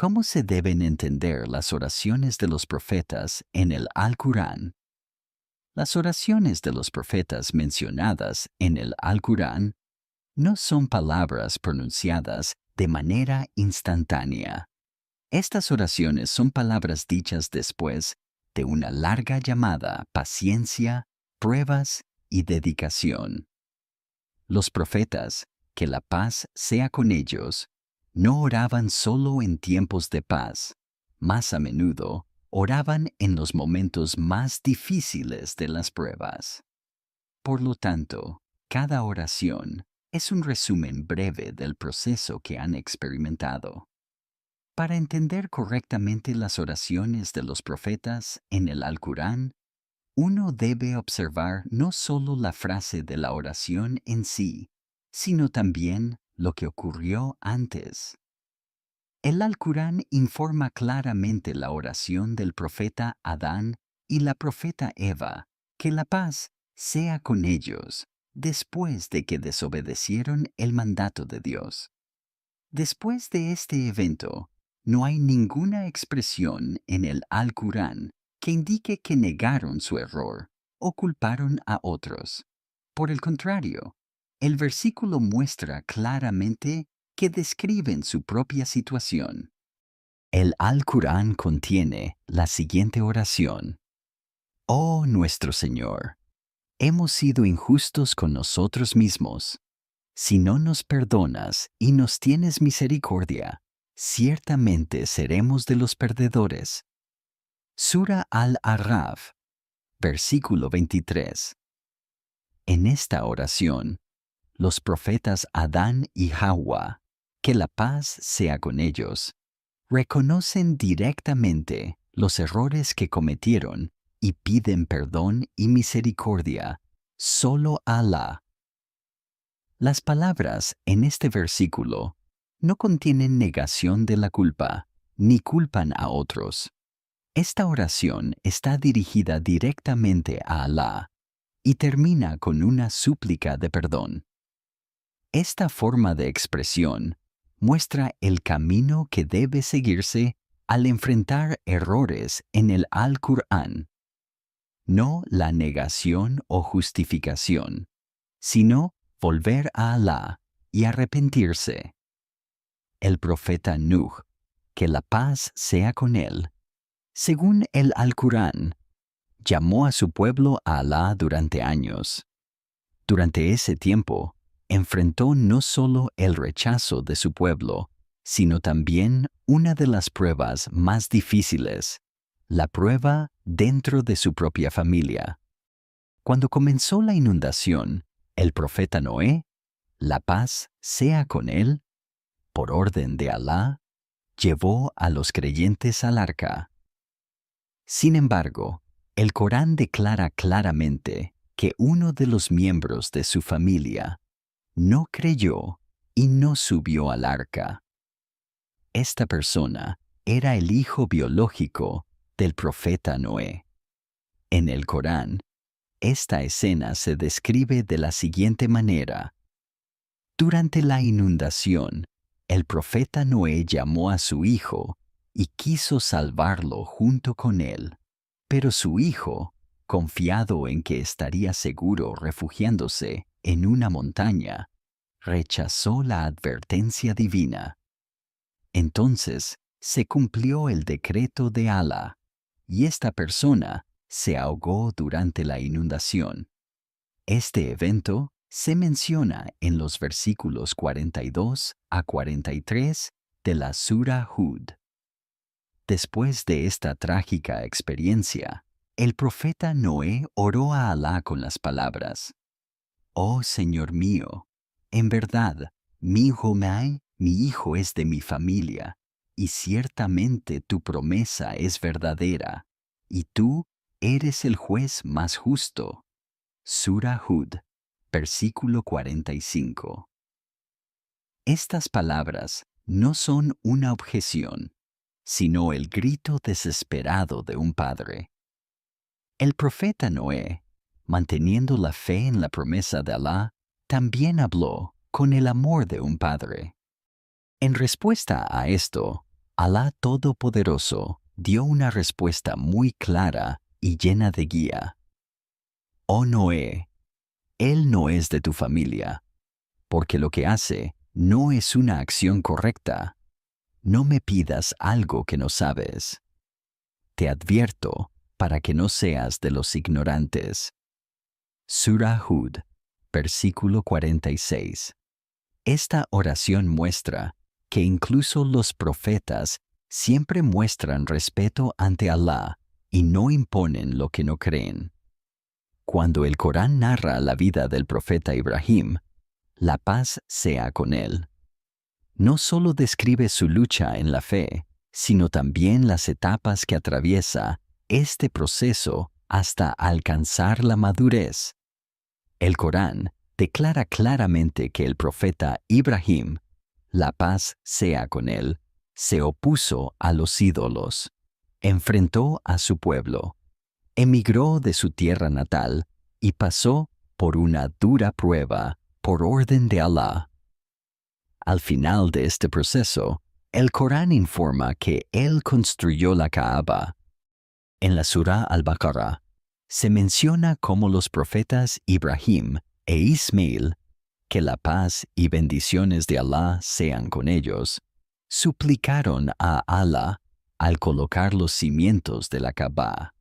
¿Cómo se deben entender las oraciones de los profetas en el Alcorán? Las oraciones de los profetas mencionadas en el Alcorán no son palabras pronunciadas de manera instantánea. Estas oraciones son palabras dichas después de una larga llamada, paciencia, pruebas y dedicación. Los profetas, que la paz sea con ellos, no oraban solo en tiempos de paz, más a menudo oraban en los momentos más difíciles de las pruebas. Por lo tanto, cada oración es un resumen breve del proceso que han experimentado. Para entender correctamente las oraciones de los profetas en el Alcorán, uno debe observar no solo la frase de la oración en sí, sino también lo que ocurrió antes. El Alcorán informa claramente la oración del profeta Adán y la profeta Eva, que la paz sea con ellos, después de que desobedecieron el mandato de Dios. Después de este evento, no hay ninguna expresión en el Alcorán que indique que negaron su error o culparon a otros. Por el contrario, el versículo muestra claramente que describen su propia situación. El Alcorán contiene la siguiente oración: Oh nuestro Señor, hemos sido injustos con nosotros mismos. Si no nos perdonas y nos tienes misericordia, ciertamente seremos de los perdedores. Sura Al-Araf, versículo 23. En esta oración, los profetas Adán y Hawa, que la paz sea con ellos, reconocen directamente los errores que cometieron y piden perdón y misericordia solo a Alá. Las palabras en este versículo no contienen negación de la culpa, ni culpan a otros. Esta oración está dirigida directamente a Alá y termina con una súplica de perdón. Esta forma de expresión muestra el camino que debe seguirse al enfrentar errores en el Alcorán. No la negación o justificación, sino volver a Alá y arrepentirse. El profeta Nuh, que la paz sea con él, según el Alcorán, llamó a su pueblo a Alá durante años. Durante ese tiempo, enfrentó no solo el rechazo de su pueblo, sino también una de las pruebas más difíciles, la prueba dentro de su propia familia. Cuando comenzó la inundación, el profeta Noé, la paz sea con él, por orden de Alá, llevó a los creyentes al arca. Sin embargo, el Corán declara claramente que uno de los miembros de su familia no creyó y no subió al arca. Esta persona era el hijo biológico del profeta Noé. En el Corán, esta escena se describe de la siguiente manera: durante la inundación, el profeta Noé llamó a su hijo y quiso salvarlo junto con él, pero su hijo, confiado en que estaría seguro refugiándose en una montaña, rechazó la advertencia divina. Entonces se cumplió el decreto de Alá, y esta persona se ahogó durante la inundación. Este evento se menciona en los versículos 42 a 43 de la Sura Hud. Después de esta trágica experiencia, el profeta Noé oró a Alá con las palabras: Oh Señor mío, en verdad, mi hijo es de mi familia, y ciertamente tu promesa es verdadera, y tú eres el juez más justo. Sura Hud, versículo 45. Estas palabras no son una objeción, sino el grito desesperado de un padre. El profeta Noé, manteniendo la fe en la promesa de Alá, también habló con el amor de un padre. En respuesta a esto, Alá Todopoderoso dio una respuesta muy clara y llena de guía. Oh Noé, él no es de tu familia, porque lo que hace no es una acción correcta. No me pidas algo que no sabes. Te advierto para que no seas de los ignorantes. Surah Hud, versículo 46. Esta oración muestra que incluso los profetas siempre muestran respeto ante Alá y no imponen lo que no creen. Cuando el Corán narra la vida del profeta Ibrahim, la paz sea con él, no solo describe su lucha en la fe, sino también las etapas que atraviesa este proceso hasta alcanzar la madurez. El Corán declara claramente que el profeta Ibrahim, la paz sea con él, se opuso a los ídolos, enfrentó a su pueblo, emigró de su tierra natal y pasó por una dura prueba por orden de Alá. Al final de este proceso, el Corán informa que él construyó la Kaaba. En la Surah Al-Baqarah se menciona cómo los profetas Ibrahim e Ismail, que la paz y bendiciones de Alá sean con ellos, suplicaron a Alá al colocar los cimientos de la Kaaba.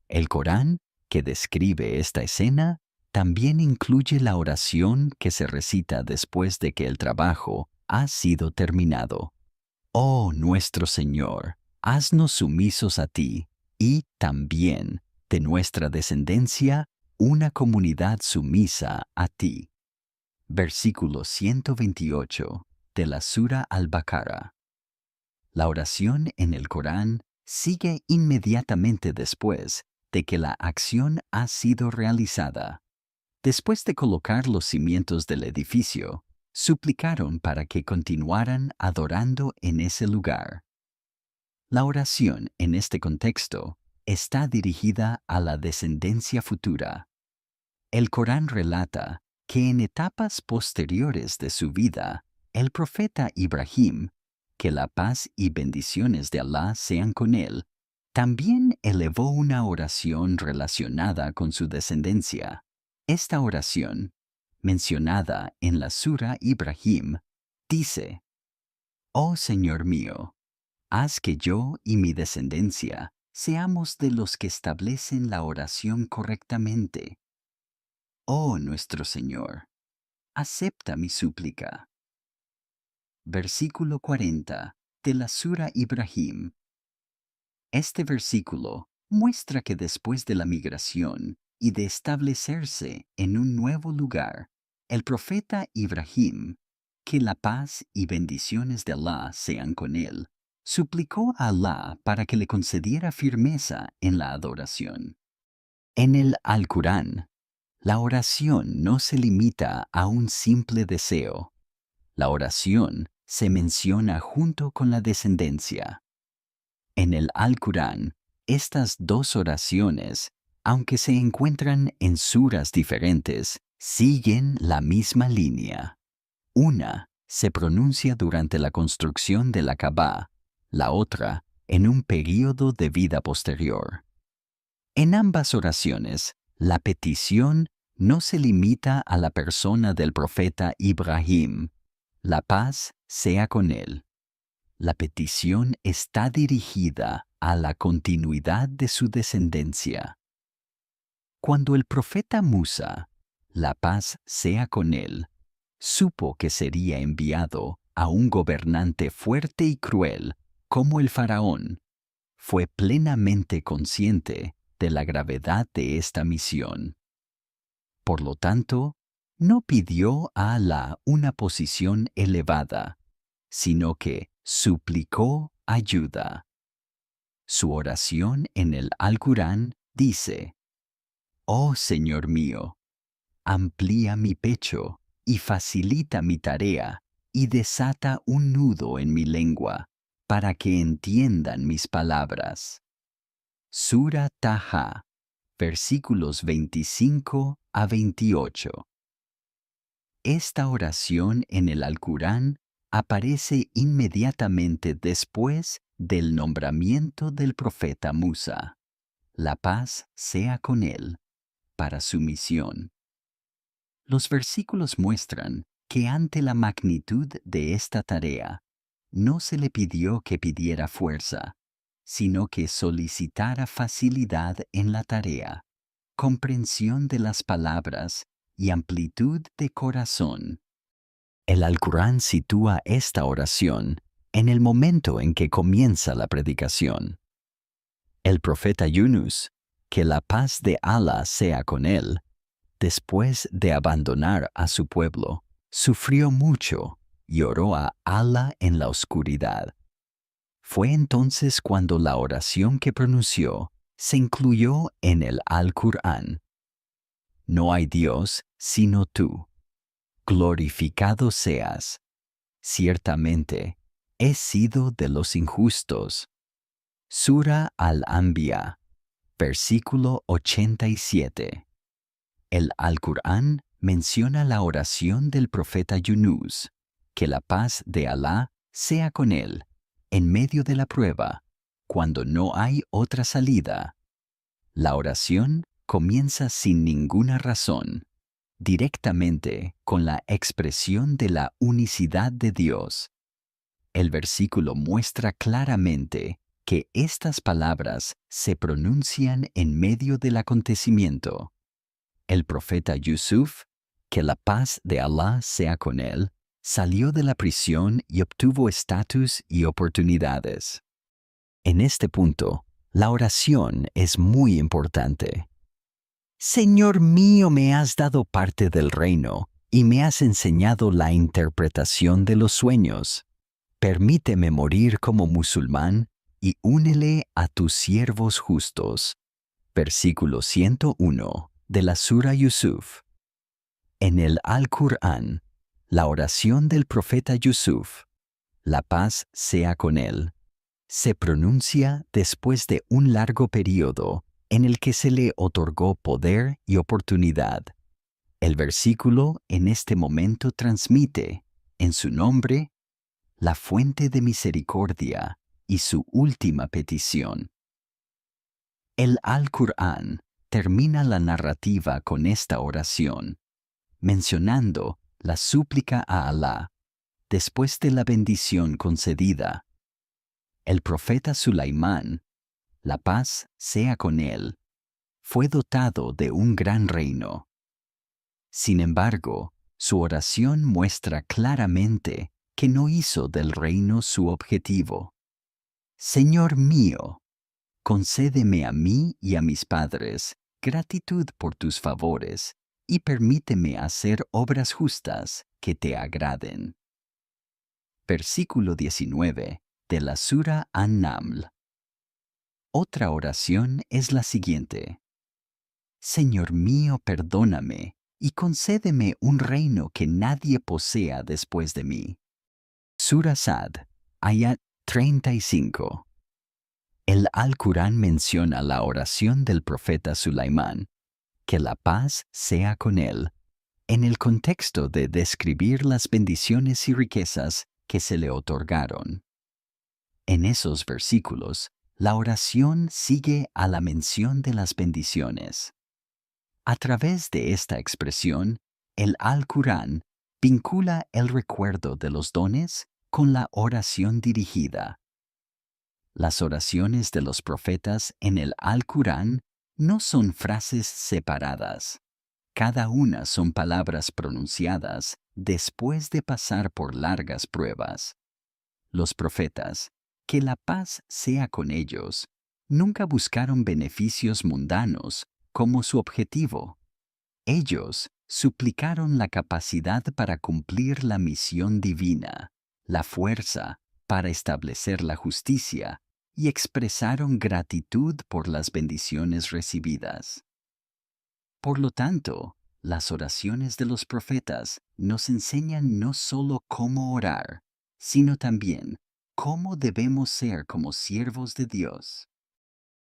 El Corán, que describe esta escena, también incluye la oración que se recita después de que el trabajo ha sido terminado. Oh nuestro Señor, haznos sumisos a ti y también de nuestra descendencia una comunidad sumisa a ti. Versículo 128 de la Sura Al-Baqarah. La oración en el Corán sigue inmediatamente después de que la acción ha sido realizada. Después de colocar los cimientos del edificio, suplicaron para que continuaran adorando en ese lugar. La oración en este contexto está dirigida a la descendencia futura. El Corán relata que en etapas posteriores de su vida, el profeta Ibrahim, que la paz y bendiciones de Alá sean con él, también elevó una oración relacionada con su descendencia. Esta oración, mencionada en la Sura Ibrahim, dice: Oh Señor mío, haz que yo y mi descendencia seamos de los que establecen la oración correctamente. Oh nuestro Señor, acepta mi súplica. Versículo 40 de la Sura Ibrahim. Este versículo muestra que después de la migración y de establecerse en un nuevo lugar, el profeta Ibrahim, que la paz y bendiciones de Alá sean con él, suplicó a Alá para que le concediera firmeza en la adoración. En el Alcorán, la oración no se limita a un simple deseo. La oración se menciona junto con la descendencia. En el Alcorán, estas dos oraciones, aunque se encuentran en suras diferentes, siguen la misma línea. Una se pronuncia durante la construcción de la Kaaba, la otra en un período de vida posterior. En ambas oraciones, la petición no se limita a la persona del profeta Ibrahim. La paz sea con él. La petición está dirigida a la continuidad de su descendencia. Cuando el profeta Musa, la paz sea con él, supo que sería enviado a un gobernante fuerte y cruel como el faraón, fue plenamente consciente de la gravedad de esta misión. Por lo tanto, no pidió a Alá una posición elevada, sino que suplicó ayuda. Su oración en el Alcorán dice: Oh Señor mío, amplía mi pecho y facilita mi tarea y desata un nudo en mi lengua para que entiendan mis palabras. Sura Taha, versículos 25 a 28. Esta oración en el Alcorán aparece inmediatamente después del nombramiento del profeta Musa. La paz sea con él, para su misión. Los versículos muestran que ante la magnitud de esta tarea, no se le pidió que pidiera fuerza, sino que solicitara facilidad en la tarea, comprensión de las palabras y amplitud de corazón. El Alcorán sitúa esta oración en el momento en que comienza la predicación. El profeta Yunus, que la paz de Allah sea con él, después de abandonar a su pueblo, sufrió mucho y oró a Allah en la oscuridad. Fue entonces cuando la oración que pronunció se incluyó en el Alcorán. No hay Dios sino tú. Glorificado seas. Ciertamente, he sido de los injustos. Sura Al-Anbiya, versículo 87. El Alcorán menciona la oración del profeta Yunus, que la paz de Allah sea con él, en medio de la prueba, cuando no hay otra salida. La oración comienza sin ninguna razón, directamente con la expresión de la unicidad de Dios. El versículo muestra claramente que estas palabras se pronuncian en medio del acontecimiento. El profeta Yusuf, que la paz de Allah sea con él, salió de la prisión y obtuvo estatus y oportunidades. En este punto, la oración es muy importante. Señor mío, me has dado parte del reino y me has enseñado la interpretación de los sueños. Permíteme morir como musulmán y únele a tus siervos justos. Versículo 101 de la Sura Yusuf. En el Alcorán, la oración del profeta Yusuf, la paz sea con él, se pronuncia después de un largo período en el que se le otorgó poder y oportunidad. El versículo en este momento transmite, en su nombre, la fuente de misericordia y su última petición. El Alcorán termina la narrativa con esta oración, mencionando la súplica a Allah después de la bendición concedida. El profeta Sulaimán, la paz sea con él, fue dotado de un gran reino. Sin embargo, su oración muestra claramente que no hizo del reino su objetivo. Señor mío, concédeme a mí y a mis padres gratitud por tus favores y permíteme hacer obras justas que te agraden. Versículo 19 de la Sura An-Naml. Otra oración es la siguiente. Señor mío, perdóname y concédeme un reino que nadie posea después de mí. Sura Sad, ayat 35. El Alcorán menciona la oración del profeta Sulaimán, que la paz sea con él, en el contexto de describir las bendiciones y riquezas que se le otorgaron. En esos versículos, la oración sigue a la mención de las bendiciones. A través de esta expresión, el Alcorán vincula el recuerdo de los dones con la oración dirigida. Las oraciones de los profetas en el Alcorán no son frases separadas. Cada una son palabras pronunciadas después de pasar por largas pruebas. Los profetas, que la paz sea con ellos, nunca buscaron beneficios mundanos como su objetivo. Ellos suplicaron la capacidad para cumplir la misión divina, la fuerza para establecer la justicia y expresaron gratitud por las bendiciones recibidas. Por lo tanto, las oraciones de los profetas nos enseñan no solo cómo orar, sino también cómo debemos ser como siervos de Dios.